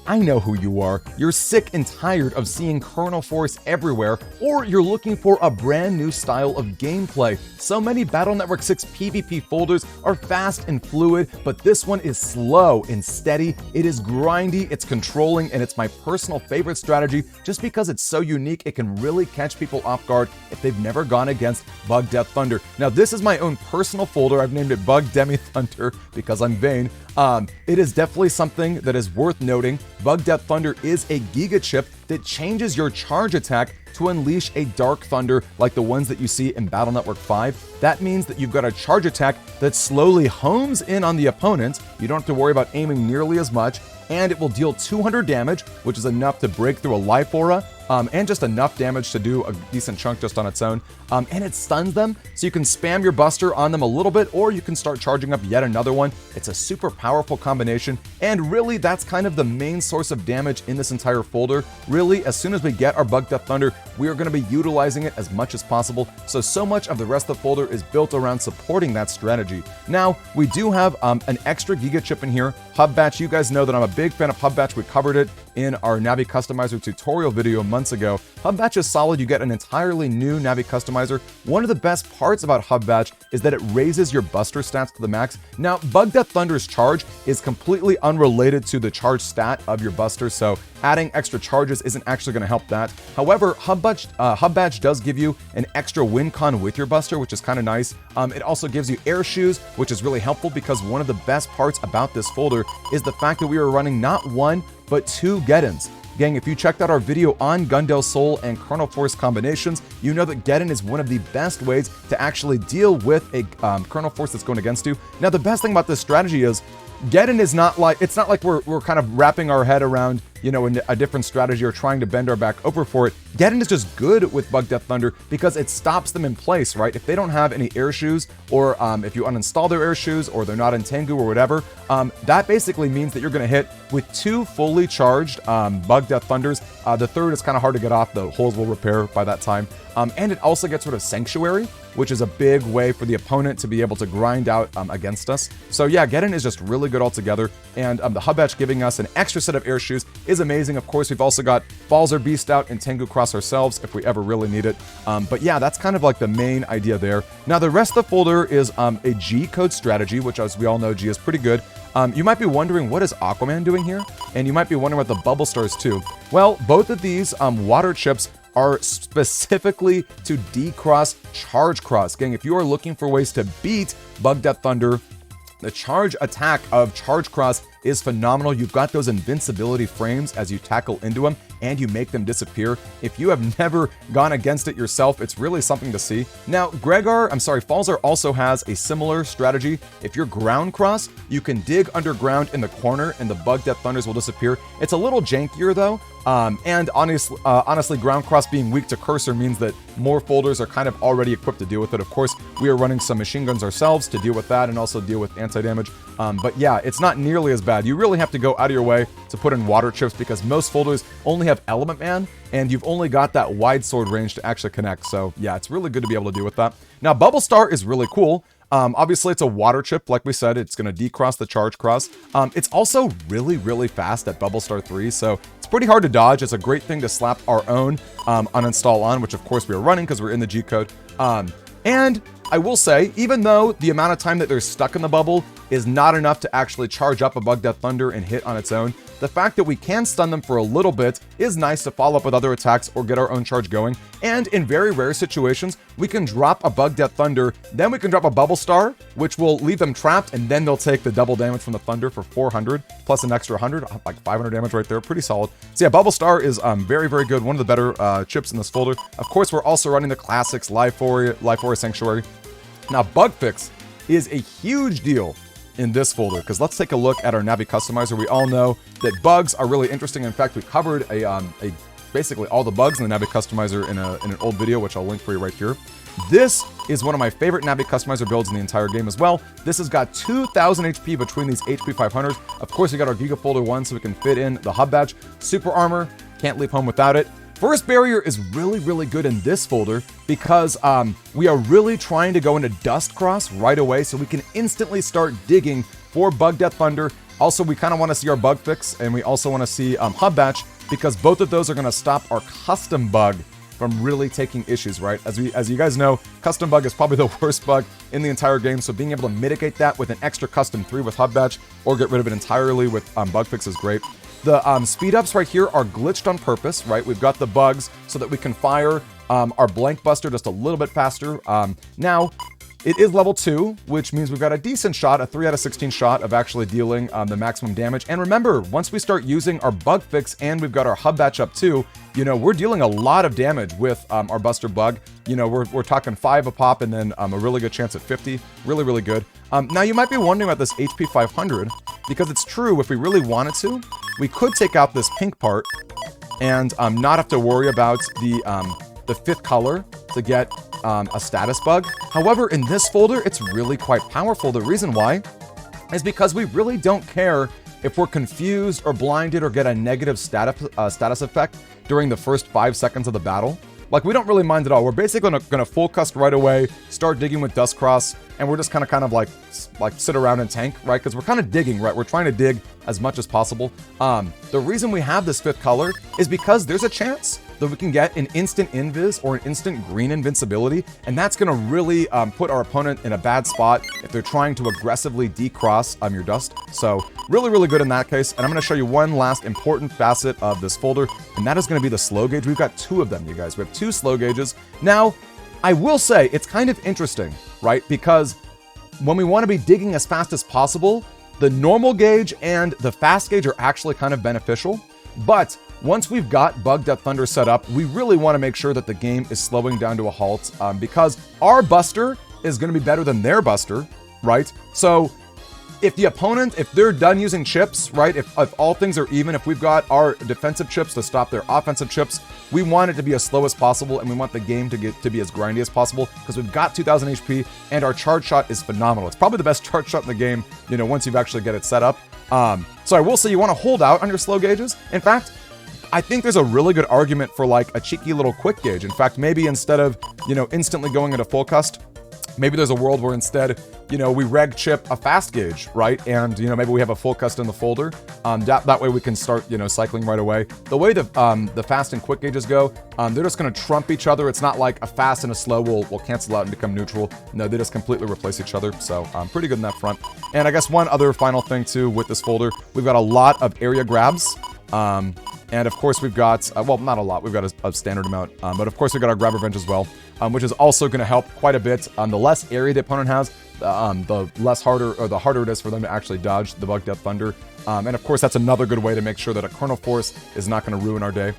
I know who you are. You're sick and tired of seeing Kernel Force everywhere, or you're looking for a brand new style of gameplay. So many Battle Network 6 PvP folders are fast and fluid, but this one is slow and steady. It is grindy, it's controlling, and it's my personal favorite strategy just because it's so unique. It can really catch people off guard if they've never gone against Bug Death Thunder. Now, this is my own personal folder. I've named it Bug Demi Thunder because I'm vain. It is definitely something that is worth noting. Bug Death Thunder is a Giga chip that changes your charge attack to unleash a Dark Thunder like the ones that you see in Battle Network 5. That means that you've got a charge attack that slowly homes in on the opponent. You don't have to worry about aiming nearly as much, and it will deal 200 damage, which is enough to break through a life aura, and just enough damage to do a decent chunk just on its own. And it stuns them, so you can spam your buster on them a little bit, or you can start charging up yet another one. It's a super powerful combination, and really that's kind of the main source of damage in this entire folder. Really, as soon as we get our Bug Death Thunder, we are going to be utilizing it as much as possible, so much of the rest of the folder is built around supporting that strategy. Now, we do have an extra Giga chip in here, Hub Batch. You guys know that I'm a big fan of Hub Batch. We covered it in our Navi Customizer tutorial video months ago. Hub Batch is solid. You get an entirely new Navi Customizer. One of the best parts about Hub Batch is that it raises your buster stats to the max. Now, Bug Death Thunder's charge is completely unrelated to the charge stat of your buster, so adding extra charges isn't actually going to help that. However, Hub Batch does give you an extra win con with your buster, which is kind of nice. It also gives you air shoes, which is really helpful because one of the best parts about this folder is the fact that we are running not one, but two Gettins. Gang, if you checked out our video on Gundel Soul and Kernel Force combinations, you know that Gettin is one of the best ways to actually deal with a Kernel Force that's going against you. Now, the best thing about this strategy is Gettin is not like, it's not like we're kind of wrapping our head around, you know, a different strategy or trying to bend our back over for it. Gettin is just good with Bug Death Thunder because it stops them in place, right? If they don't have any air shoes, or if you uninstall their air shoes, or they're not in Tengu or whatever, that basically means that you're going to hit with two fully charged Bug Death Thunders. The third is kind of hard to get off. The holes will repair by that time. And it also gets rid of Sanctuary, which is a big way for the opponent to be able to grind out against us. So yeah, Gettin is just really good altogether, and the Hub Batch giving us an extra set of air shoes is amazing. Of course, we've also got Falzer Beast out and Tengu Cross ourselves if we ever really need it. But yeah, that's kind of like the main idea there. Now, the rest of the folder is a G code strategy, which, as we all know, G is pretty good. You might be wondering, what is Aquaman doing here? And you might be wondering about the Bubble Stars too. Well, both of these water chips are specifically to decross Charge Cross. Gang, if you are looking for ways to beat Bug Death Thunder, the charge attack of Charge Cross is phenomenal. You've got those invincibility frames as you tackle into them, and you make them disappear. If you have never gone against it yourself, it's really something to see. Now, Falzer also has a similar strategy. If you're ground cross, you can dig underground in the corner and the Bug Death Thunders will disappear. It's a little jankier though. And honestly, ground cross being weak to cursor means that more folders are kind of already equipped to deal with it. Of course, we are running some machine guns ourselves to deal with that and also deal with anti-damage. But yeah, it's not nearly as bad. You really have to go out of your way to put in water chips because most folders only have Element Man, and you've only got that wide sword range to actually connect. So yeah, it's really good to be able to deal with that. Now, Bubble Star is really cool. Obviously, it's a water chip. Like we said, it's going to decross the Charge Cross. It's also really, really fast at Bubble Star 3, so it's pretty hard to dodge. It's a great thing to slap our own uninstall on, which of course we are running because we're in the G code. And I will say, even though the amount of time that they're stuck in the bubble is not enough to actually charge up a Bug Death Thunder and hit on its own, the fact that we can stun them for a little bit is nice to follow up with other attacks or get our own charge going. And in very rare situations, we can drop a Bug Death Thunder, then we can drop a Bubble Star, which will leave them trapped, and then they'll take the double damage from the Thunder for 400, plus an extra 100, like 500 damage right there. Pretty solid. So yeah, Bubble Star is very, very good. One of the better chips in this folder. Of course, we're also running the classics, Life Aura Sanctuary. Now, Bug Fix is a huge deal in this folder, because let's take a look at our Navi Customizer. We all know that bugs are really interesting. In fact, we covered basically all the bugs in the Navi Customizer in an old video, which I'll link for you right here. This is one of my favorite Navi Customizer builds in the entire game as well. This has got 2,000 HP between these HP 500s. Of course, we got our Giga Folder 1, so we can fit in the Hub Badge. Super Armor, can't leave home without it. First Barrier is really, really good in this folder because we are really trying to go into Dust Cross right away, so we can instantly start digging for Bug Death Thunder Also, we kind of want to see our bug fix, and we also want to see hub batch, because both of those are going to stop our custom bug from really taking issues, right? As you guys know, custom bug is probably the worst bug in the entire game, so being able to mitigate that with an extra custom 3 with hub batch, or get rid of it entirely with bug fix is great. The speed ups right here are glitched on purpose, right? We've got the bugs so that we can fire our blank buster just a little bit faster. Now, it is level 2, which means we've got a decent shot, a 3 out of 16 shot of actually dealing the maximum damage. And remember, once we start using our bug fix and we've got our hub batch up too, you know, we're dealing a lot of damage with our buster bug. You know, we're talking 5 a pop and then a really good chance at 50. Really, really good. Now, you might be wondering about this HP 500, because it's true, if we really wanted to, we could take out this pink part and not have to worry about the 5th color to get a status bug. However, in this folder, it's really quite powerful. The reason why is because we really don't care if we're confused or blinded or get a negative status effect during the first 5 seconds of the battle. Like, we don't really mind at all. We're basically gonna full cust right away, start digging with Dustcross, and we're just kind of like sit around and tank, right? Because we're kind of digging, right? We're trying to dig as much as possible. The reason we have this 5th color is because there's a chance that we can get an instant invis or an instant green invincibility, and that's gonna really put our opponent in a bad spot if they're trying to aggressively decross your dust. So really, really good in that case. And I'm gonna show you one last important facet of this folder, and that is gonna be the slow gauge. We've got 2 of them, you guys. We have 2 slow gauges. Now, I will say it's kind of interesting, right? Because when we want to be digging as fast as possible, the normal gauge and the fast gauge are actually kind of beneficial. But once we've got Bug Death Thunder set up, we really want to make sure that the game is slowing down to a halt, because our buster is going to be better than their buster, right? So if the opponent, if they're done using chips, right? If all things are even, if we've got our defensive chips to stop their offensive chips, we want it to be as slow as possible, and we want the game to be as grindy as possible, because we've got 2,000 HP, and our charge shot is phenomenal. It's probably the best charge shot in the game, you know, once you've actually get it set up. So I will say you want to hold out on your slow gauges. In fact, I think there's a really good argument for like a cheeky little quick gauge. In fact, maybe instead of, you know, instantly going into full cust, maybe there's a world where instead, you know, we reg chip a fast gauge, right? And, you know, maybe we have a full cust in the folder. That way we can start, you know, cycling right away. The way the fast and quick gauges go, they're just going to trump each other. It's not like a fast and a slow will cancel out and become neutral. No, they just completely replace each other. So pretty good in that front. And I guess one other final thing too with this folder, we've got a lot of area grabs. And of course we've got, well, not a lot, we've got a standard amount, but of course we've got our grab revenge as well, which is also going to help quite a bit. The less area the opponent has, the harder it is for them to actually dodge the Bug Death Thunder. And of course that's another good way to make sure that a Kernel Force is not going to ruin our day.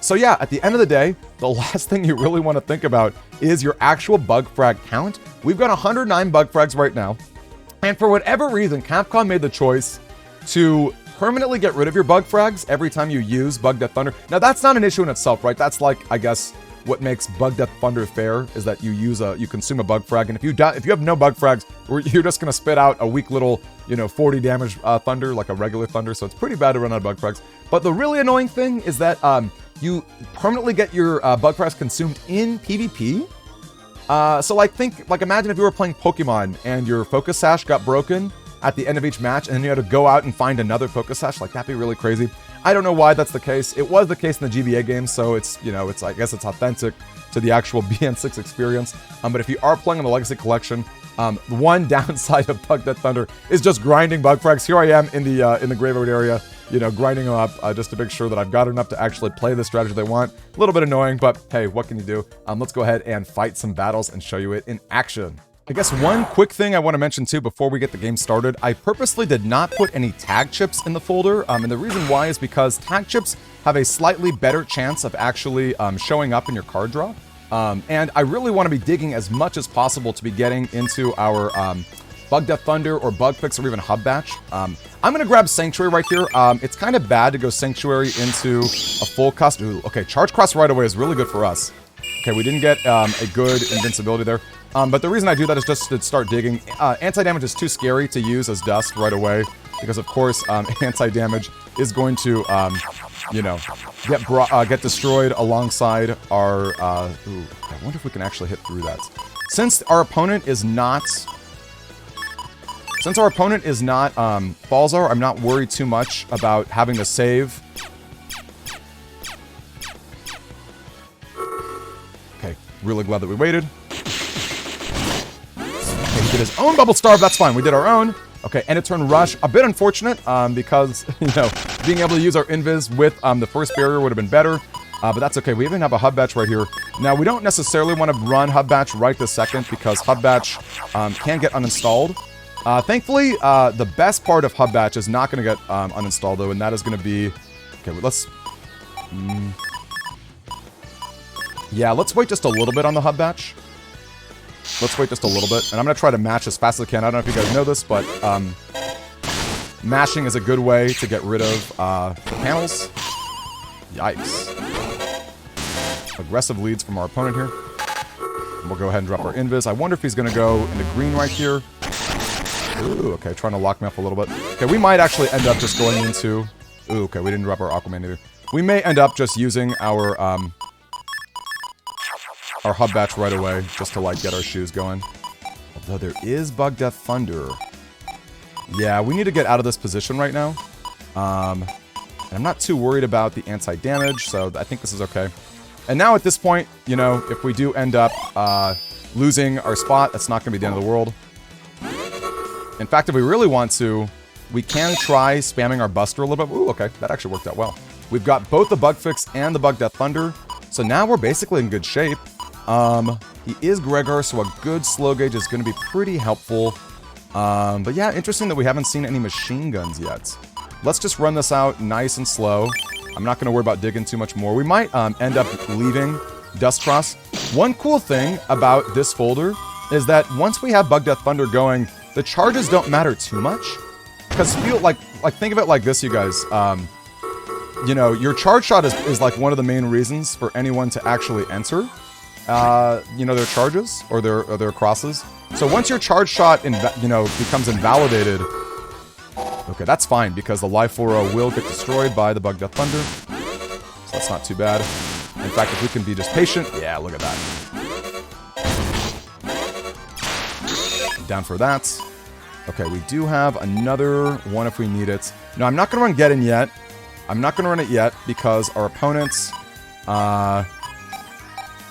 So yeah, at the end of the day, the last thing you really want to think about is your actual bug frag count. We've got 109 bug frags right now, and for whatever reason, Capcom made the choice to permanently get rid of your bug frags every time you use Bug Death Thunder. Now, that's not an issue in itself, right? That's like, I guess, what makes Bug Death Thunder fair is that you consume a bug frag, and if you have no bug frags, you're just gonna spit out a weak little, you know, 40 damage thunder, like a regular thunder, so it's pretty bad to run out of bug frags. But the really annoying thing is that you permanently get your bug frags consumed in PvP. So imagine if you were playing Pokemon and your Focus Sash got broken at the end of each match, and then you had to go out and find another Focus Sash. Like, that'd be really crazy. I don't know why that's the case. It was the case in the GBA game, so it's, you know, I guess it's authentic to the actual BN6 experience. But if you are playing on the Legacy Collection, one downside of Bug Death Thunder is just grinding bug frags. Here I am in the graveyard area, you know, grinding them up just to make sure that I've got enough to actually play the strategy they want. A little bit annoying, but hey, what can you do? Let's go ahead and fight some battles and show you it in action. I guess one quick thing I want to mention too before we get the game started, I purposely did not put any tag chips in the folder, and the reason why is because tag chips have a slightly better chance of actually showing up in your card draw, and I really want to be digging as much as possible to be getting into our Bug Death Thunder or Bug Fix or even Hub Batch. I'm going to grab Sanctuary right here. It's kind of bad to go Sanctuary into a full cust. Ooh, okay, Charge Cross right away is really good for us. Okay, we didn't get a good invincibility there. But the reason I do that is just to start digging. Anti-damage is too scary to use as dust right away, because of course anti-damage is going to, you know, get destroyed alongside our, ooh, I wonder if we can actually hit through that. Since our opponent is not Since our opponent is not Falzar, I'm not worried too much about having to save. Okay, really glad that we waited. Okay, he did his own Bubble Starve, that's fine. We did our own. Okay, end of turn rush. A bit unfortunate because, you know, being able to use our invis with the first barrier would have been better. But that's okay. We even have a hub batch right here. Now, we don't necessarily want to run hub batch right this second because hub batch can get uninstalled. Thankfully, the best part of hub batch is not going to get uninstalled, though, and that is going to be... Okay, let's... Yeah, let's wait just a little bit on the hub batch. Let's wait just a little bit. And I'm going to try to match as fast as I can. I don't know if you guys know this, but mashing is a good way to get rid of the panels. Yikes. Aggressive leads from our opponent here. And we'll go ahead and drop our invis. I wonder if he's going to go into green right here. Ooh, okay, trying to lock me up a little bit. Okay, we might actually end up just going into... Ooh, okay, we didn't drop our Aquaman either. We may end up just using our hub batch right away, just to, like, get our shoes going. Although there is Bug Death Thunder. Yeah, we need to get out of this position right now. And I'm not too worried about the anti-damage, so I think this is okay. And now at this point, you know, if we do end up losing our spot, that's not going to be the end of the world. In fact, if we really want to, we can try spamming our Buster a little bit. Ooh, okay, that actually worked out well. We've got both the Bug Fix and the Bug Death Thunder, so now we're basically in good shape. He is Gregar, so a good slow gauge is going to be pretty helpful. But yeah, interesting that we haven't seen any machine guns yet. Let's just run this out nice and slow. I'm not going to worry about digging too much more. We might end up leaving Dustcross. One cool thing about this folder is that once we have Bug Death Thunder going, the charges don't matter too much. Because think of it like this, you guys. You know, your charge shot is like one of the main reasons for anyone to actually enter, you know, their charges or their crosses. So once your charge shot, becomes invalidated, okay, that's fine because the Life Aura will get destroyed by the Bug Death Thunder. So that's not too bad. In fact, if we can be just patient, yeah, look at that. Down for that. Okay, we do have another one if we need it. No, I'm not going to run Gettin yet. I'm not going to run it yet because our opponents... it's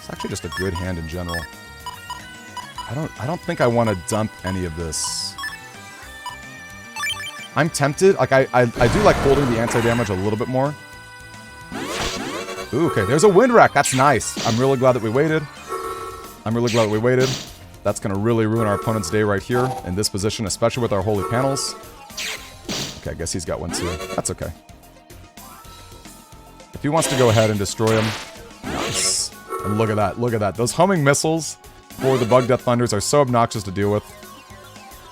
actually just a good hand in general. I don't think I want to dump any of this. I'm tempted. Like, I do like holding the anti-damage a little bit more. Ooh, okay, there's a Wind Rack. That's nice. I'm really glad that we waited. That's going to really ruin our opponent's day right here in this position, especially with our holy panels. Okay, I guess he's got one too. That's okay. If he wants to go ahead and destroy him, nice. And look at that, look at that. Those homing missiles for the Bug Death Thunders are so obnoxious to deal with.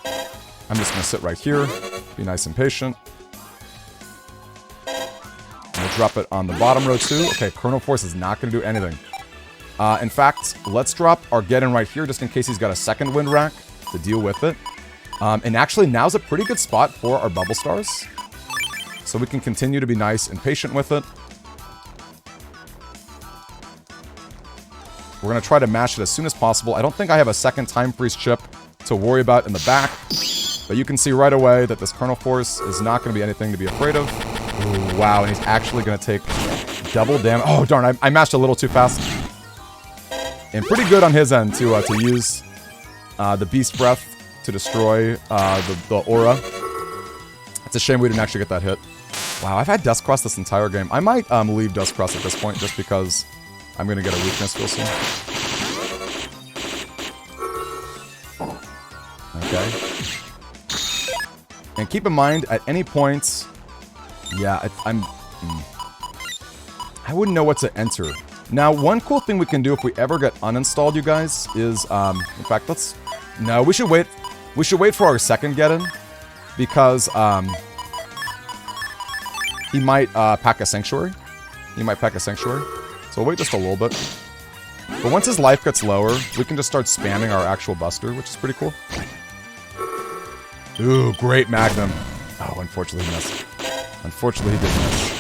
I'm just going to sit right here, be nice and patient. And we'll drop it on the bottom row too. Okay, Colonel Force is not going to do anything. In fact, let's drop our Gettin right here just in case he's got a second Wind Rack to deal with it. And actually, now's a pretty good spot for our Bubble Stars. So we can continue to be nice and patient with it. We're going to try to mash it as soon as possible. I don't think I have a second Time Freeze chip to worry about in the back. But you can see right away that this Colonel Force is not going to be anything to be afraid of. Ooh, wow, and he's actually going to take double damage. Oh, darn, I mashed a little too fast. And pretty good on his end to use the Beast Breath to destroy the Aura. It's a shame we didn't actually get that hit. Wow, I've had Dustcross this entire game. I might leave Dustcross at this point just because I'm going to get a weakness real soon. Okay. And keep in mind, at any point... Yeah, I wouldn't know what to enter. Now, one cool thing we can do if we ever get uninstalled, you guys, is, in fact, no, we should wait for our second Gettin, because, he might, pack a Sanctuary. So we'll wait just a little bit. But once his life gets lower, we can just start spamming our actual Buster, which is pretty cool. Ooh, great Magnum. Oh, unfortunately he missed. Unfortunately he did miss.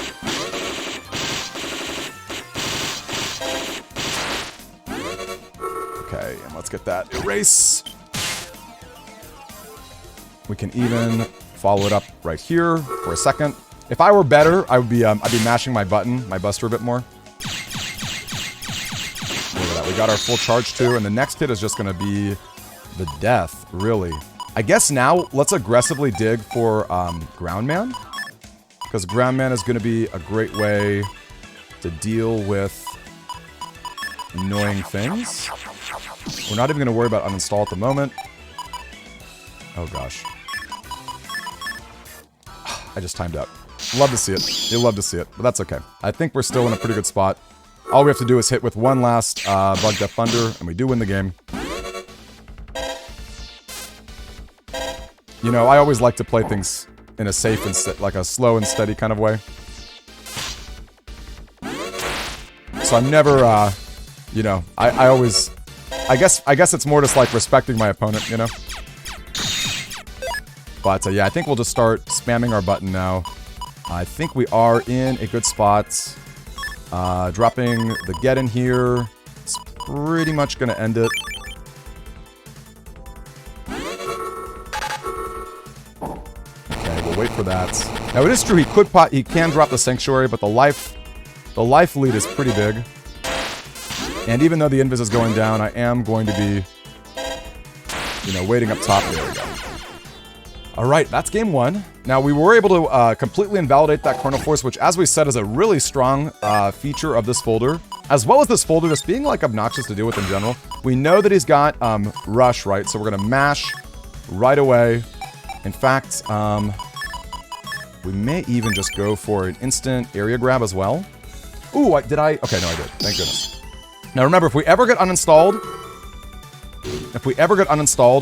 Okay, and let's get that erase. We can even follow it up right here for a second. If I were better, I'd be mashing my buster a bit more. Look at that. We got our full charge too, and the next hit is just going to be the death, really. I guess now let's aggressively dig for Ground Man, because Ground Man is going to be a great way to deal with annoying things. We're not even going to worry about uninstall at the moment. Oh gosh. I just timed out. Love to see it. You'll love to see it, but that's okay. I think we're still in a pretty good spot. All we have to do is hit with one last Bug Death Thunder, and we do win the game. You know, I always like to play things in a safe and like a slow and steady kind of way. So I'm never, you know, I always, I guess it's more just like respecting my opponent, you know? But yeah, I think we'll just start spamming our button now. I think we are in a good spot. Dropping the Gettin here. It's pretty much going to end it. Okay, we'll wait for that. Now it is true he can drop the Sanctuary, but the life lead is pretty big. And even though the invis is going down, I am going to be, you know, waiting up top. There we go. Alright, that's game one. Now, we were able to completely invalidate that Chrono Force, which, as we said, is a really strong feature of this folder. As well as this folder just being, like, obnoxious to deal with in general. We know that he's got Rush, right? So we're going to mash right away. In fact, we may even just go for an instant area grab as well. Ooh, did I? Okay, no, I did. Thank goodness. Now, remember, if we ever get uninstalled,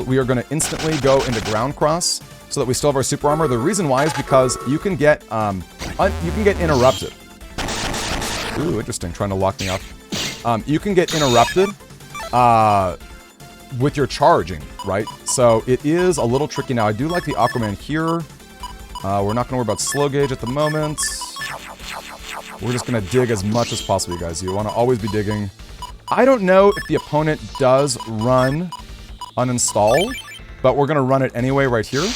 we are going to instantly go into Ground Cross, so that we still have our super armor. The reason why is because you can get interrupted. Ooh, interesting, trying to lock me up. You can get interrupted with your charging, right? So it is a little tricky. Now, I do like the Aquaman here. We're not going to worry about slow gauge at the moment. We're just going to dig as much as possible, you guys. You want to always be digging. I don't know if the opponent does run uninstall, but we're going to run it anyway right here.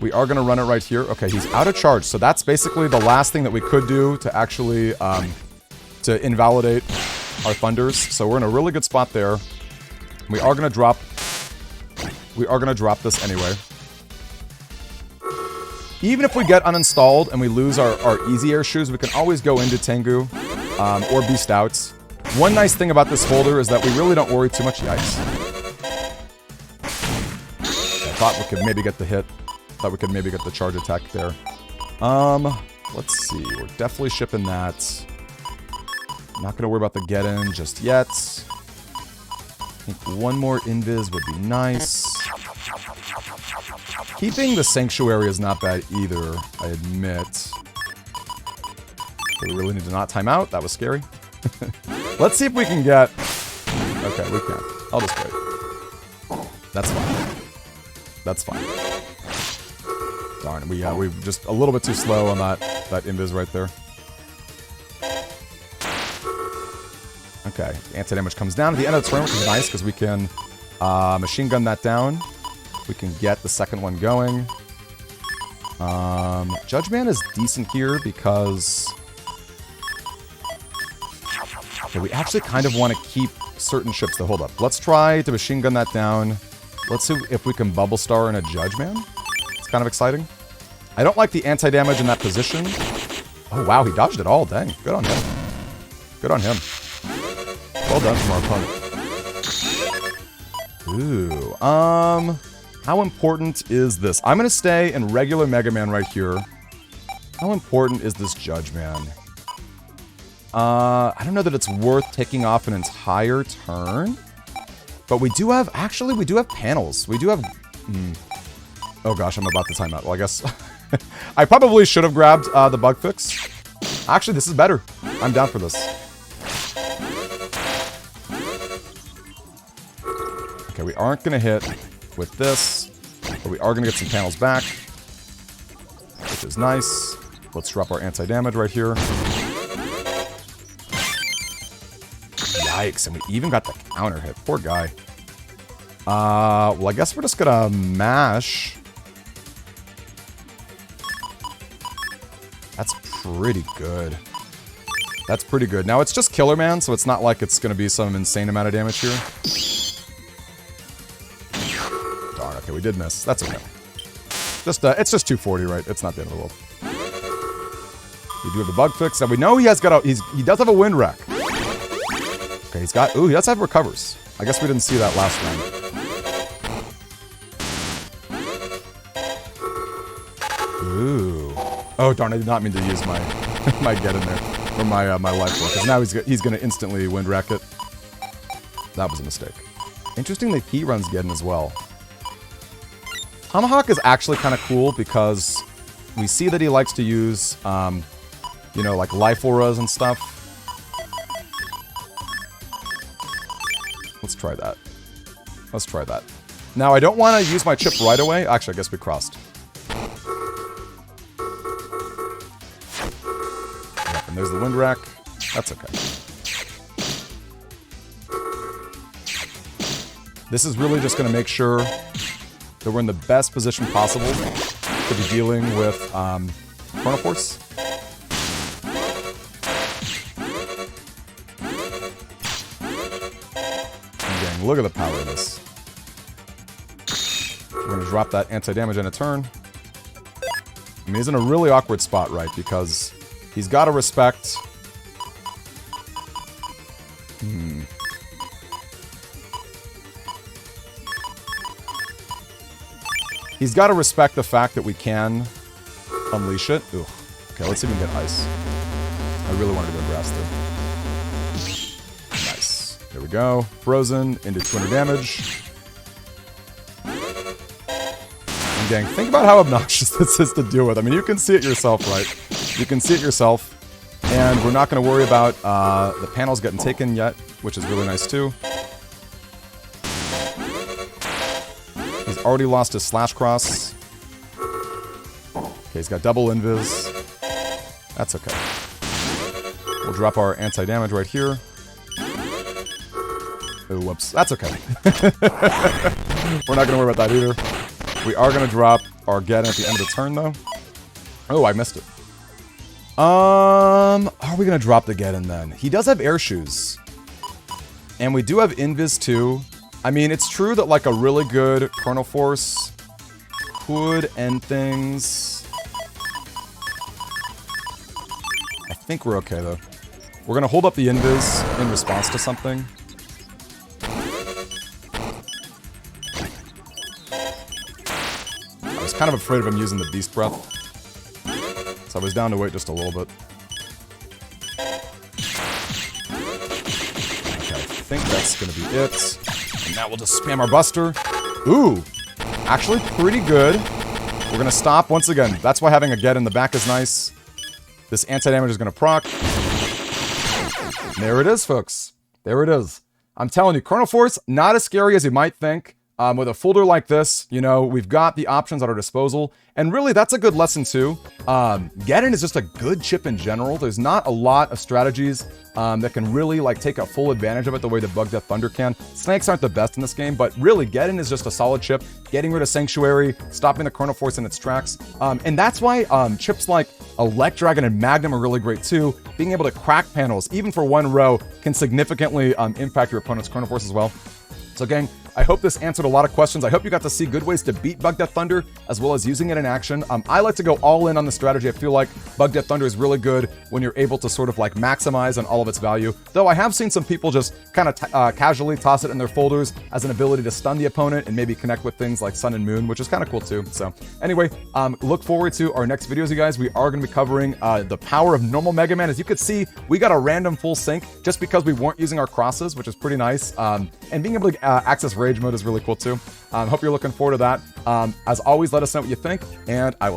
We are going to run it right here. Okay, he's out of charge. So that's basically the last thing that we could do to actually to invalidate our Thunders. So we're in a really good spot there. We are going to drop this anyway. Even if we get uninstalled and we lose our easy air shoes, we can always go into Tengu or Beast Outs. One nice thing about this folder is that we really don't worry too much. Yikes. I thought we could maybe get the hit. Thought we could maybe get the charge attack there. Let's see. We're definitely shipping that. Not going to worry about the Gettin just yet. I think one more invis would be nice. Keeping the Sanctuary is not bad either, I admit. Okay, we really need to not time out. That was scary. Let's see if we can get... Okay, we can. I'll just wait. That's fine. That's fine. Darn, we're just a little bit too slow on that invis right there. Okay, anti-damage comes down at the end of the turn, which is nice, because we can machine gun that down. We can get the second one going. Judge Man is decent here, because... Okay, we actually kind of want to keep certain ships to hold up. Let's try to machine gun that down. Let's see if we can Bubble Star in a Judge Man. It's kind of exciting. I don't like the anti-damage in that position. Oh, wow, he dodged it all. Dang, good on him. Good on him. Well done from our opponent. Ooh, how important is this? I'm going to stay in regular Mega Man right here. How important is this Judge Man? I don't know that it's worth taking off an entire turn. But we do have, actually, we do have panels. We do have, oh gosh, I'm about to time out. Well, I guess, I probably should have grabbed the bug fix. Actually, this is better. I'm down for this. Okay, we aren't going to hit with this, but we are going to get some panels back, which is nice. Let's drop our anti-damage right here. Yikes, and we even got the counter hit. Poor guy. Well, I guess we're just gonna mash pretty good. That's pretty good. Now, it's just Killer Man, so it's not like it's going to be some insane amount of damage here. Darn, okay, we did miss. That's okay. It's just 240, right? It's not the end of the world. We do have the bug fix, and we know he has got a... he does have a wind rack. Okay, he's got... Ooh, he does have recovers. I guess we didn't see that last round. Ooh. Oh, darn, I did not mean to use my my Gettin there. Or my life bar, because now he's going to instantly wind rack it. That was a mistake. Interestingly, he runs Gettin as well. Tomahawk is actually kind of cool because we see that he likes to use, you know, like life auras and stuff. Let's try that. Let's try that. Now, I don't want to use my chip right away. Actually, I guess we crossed. Yep, and there's the wind rack. That's okay. This is really just going to make sure that we're in the best position possible to be dealing with Chrono Force. And gang, look at the power of this. We're going to drop that anti-damage in a turn. I mean, he's in a really awkward spot, right? Because he's got to respect... He's got to respect the fact that we can unleash it. Ooh. Okay, let's see if we can get ice. I really wanted to go grass there. Nice. There we go. Frozen into 200 damage. And gang, think about how obnoxious this is to deal with. I mean, you can see it yourself, right? You can see it yourself. And we're not going to worry about the panels getting taken yet, which is really nice too. He's already lost his slash cross. Okay, he's got double invis. That's okay. We'll drop our anti-damage right here. Oh, whoops. That's okay. We're not going to worry about that either. We are going to drop our Gettin at the end of the turn, though. Oh, I missed it. Are we going to drop the Gettin then? He does have air shoes. And we do have invis too. I mean, it's true that, like, a really good Chrono Force could end things. I think we're okay, though. We're going to hold up the invis in response to something. I was kind of afraid of him using the Beast Breath. So I was down to wait just a little bit. Okay, I think that's going to be it. And now we'll just spam our Buster. Ooh, actually pretty good. We're going to stop once again. That's why having a Get in the back is nice. This anti-damage is going to proc. There it is, folks. There it is. I'm telling you, Chrono Force, not as scary as you might think. With a folder like this, you know, we've got the options at our disposal. And really, that's a good lesson too. Gettin is just a good chip in general. There's not a lot of strategies that can really like take a full advantage of it the way that Bug Death Thunder can. Snakes aren't the best in this game, but really, Gettin is just a solid chip. Getting rid of Sanctuary, stopping the Chrono Force in its tracks. And that's why chips like Elect Dragon and Magnum are really great too. Being able to crack panels, even for one row, can significantly impact your opponent's Chrono Force as well. So gang, I hope this answered a lot of questions. I hope you got to see good ways to beat Bug Death Thunder, as well as using it in action. I like to go all in on the strategy. I feel like Bug Death Thunder is really good when you're able to sort of like maximize on all of its value. Though I have seen some people just kind of casually toss it in their folders as an ability to stun the opponent and maybe connect with things like Sun and Moon, which is kind of cool too. So anyway, look forward to our next videos, you guys. We are going to be covering the power of normal Mega Man. As you could see, we got a random full sync just because we weren't using our crosses, which is pretty nice. And being able to access Rage Mode is really cool too. Hope you're looking forward to that. As always, let us know what you think, and I will